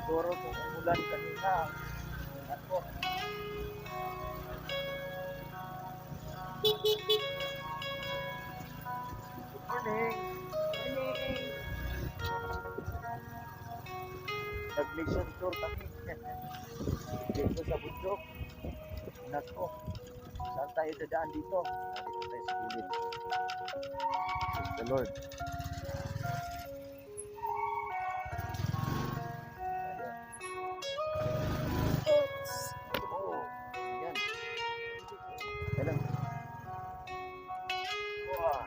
Siguro kung umulan kanina, ako. Good morning. Morning. Nag-mission tour kami. Dito sa bundok. Nako. Saan tayo dadaan dito? Dito tayo sa gilid. Praise the Lord. Oh, yan. Alam. Wah.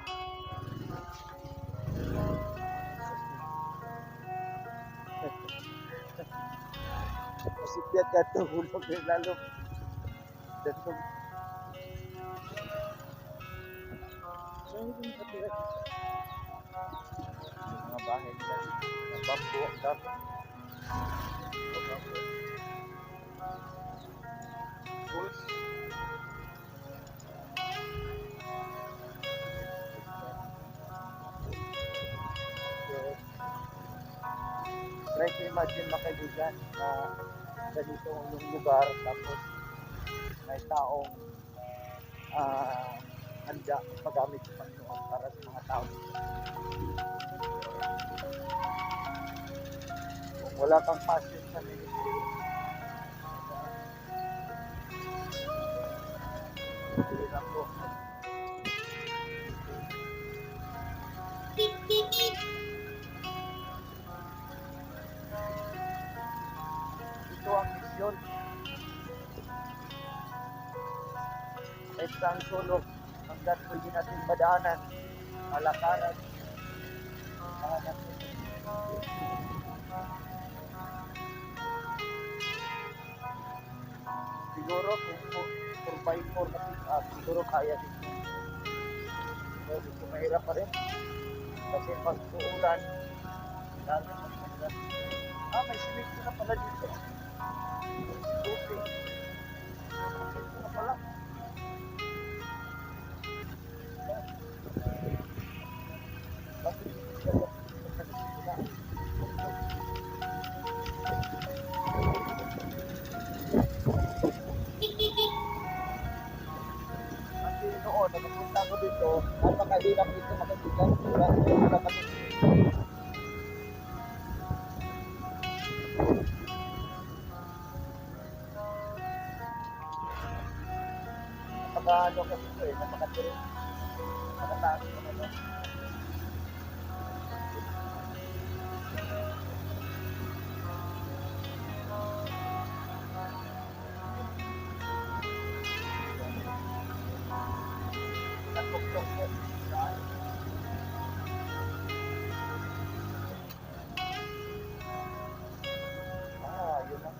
Masipyat ka ito. Hulog na lalo. Dandong. Mga bahay nila. Mga bambu. Ang dami. Bambu. Schools. Try to imagine mga kaibigan na ganito yung lugar tapos may taong handa magamit sa Panginoon para sa mga tao. Kung wala kang passion sa ministry, hindi lang po. Ito ang misyon. Kahit saan sulok, hanggang pwede natin madaanan, malakaran, natin. Siguro kung 4x4 na pick-up, siguro kaya din. So, dito mahirap pa rin. Kasi pag uulan, dami pa mahirap. May sinig na pala dito. Okay. Ito na pala. Noon, nakapunta ko dito, napakahirap dito makikita. Wala kami. Napaka-ano kasi ito napakatiro. Nakataas ko na ito. Nagpuklok ko. Yun na.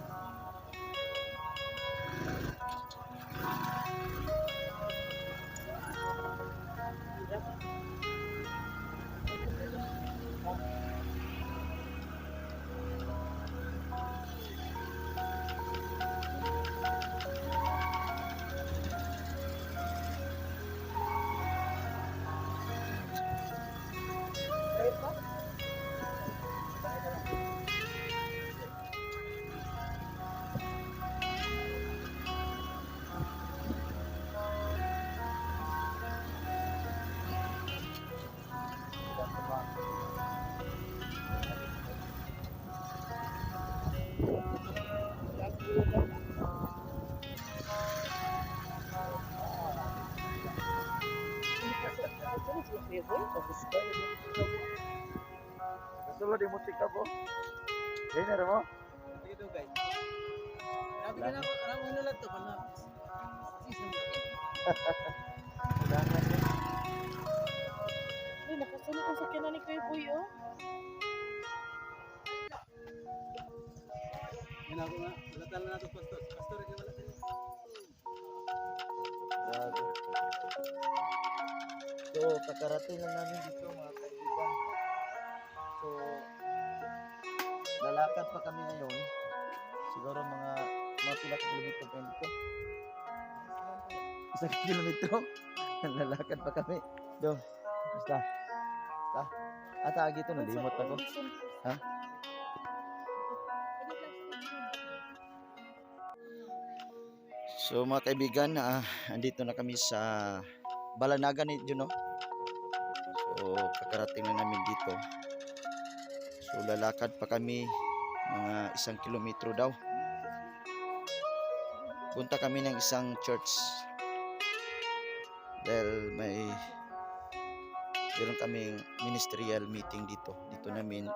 Tapos tayo din mo. Kasulod yung mutik ka po. Ganyan mo? Sige to guys. Sabi ka na ako, alam mo na to kana. Season ba? Wala na siya. Uy, nakasunod ang sakyanan ni Kuya Boy, oh. Yan ako nga. Wala na to pastor. Pastor kay wala din. Grabe. So, kakarating lang namin dito mga kaibigan. So, lalakad pa kami ngayon. Siguro mga pila kilometro pa yun dito. 1 kilometro. Lalakad pa kami. Dong, basta. Basta. Ata agi ito, nalimot ako. Ha? So mga kaibigan, andito na kami sa Balanagan ni Juno. So kakarating na namin dito. So lalakad pa kami mga 1 kilometro daw. Punta kami ng isang church dahil meron kaming ministerial meeting dito. Dito namin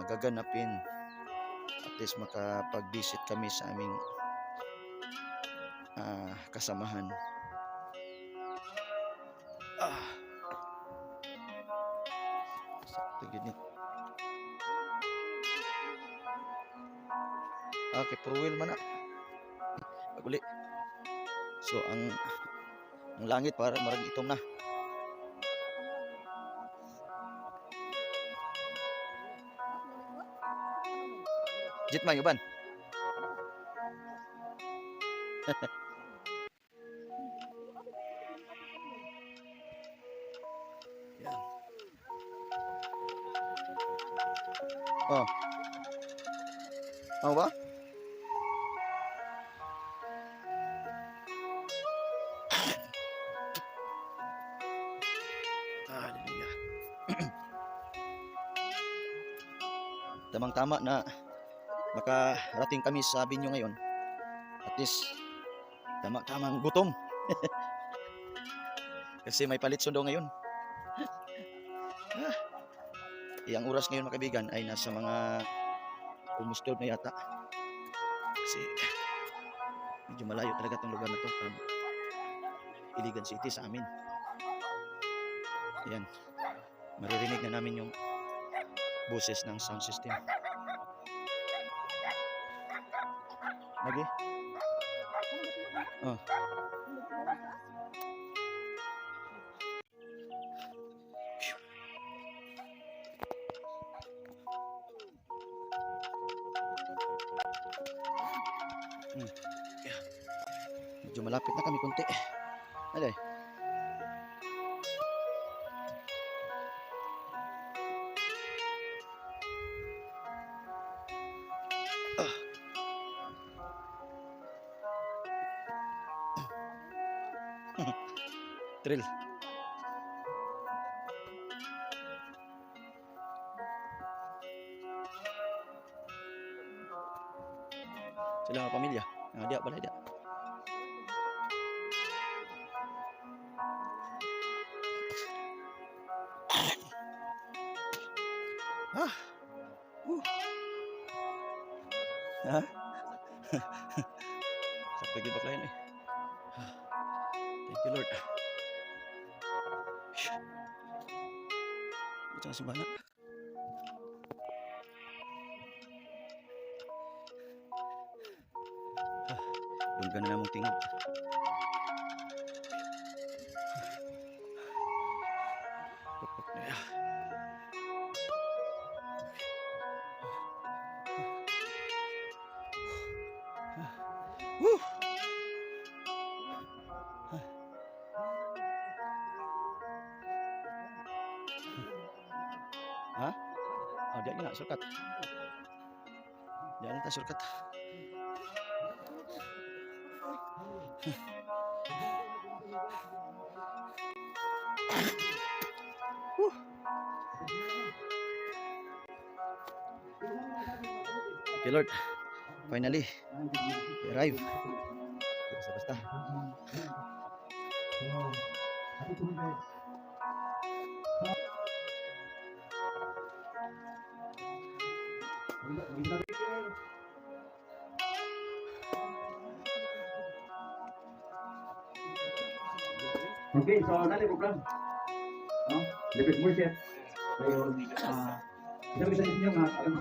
gaganapin, at least makapag-visit kami sa aming kasamahan. Sakto gini. Okay, purwil man na. Paguli. So ang langit para marag itom na. Jit man yuban. Yan. Oh. Mau ba? Hallelujah. Tamang-tama na makarating kami sa Binyo ngayon. At least tamang gutom. Kasi may palit sundo ngayon. Ang oras ngayon mga kaibigan ay nasa mga almost 12 na yata. Kasi medyo malayo talaga itong lugar na to from Iligan City sa amin. Ayan, maririnig na namin yung boses ng sound system. Lagi? Oh. Yeah. Medyo malapit na kami konti. Alay. Thrill. Sila mga pamilya. Dia balay dia. Ha? Sakto gid bakla yun eh. Thank you Lord. Ito si bana. Doon na namang tingog. Woo! Ha? Oh, dia nak surkat. Jangan tak surkat. Okay Lord, finally we arrive. Basta-basta. Okay, so nanti program. No? Dapat mo siya. Ngayon, isang isa ninyo nga, alam mo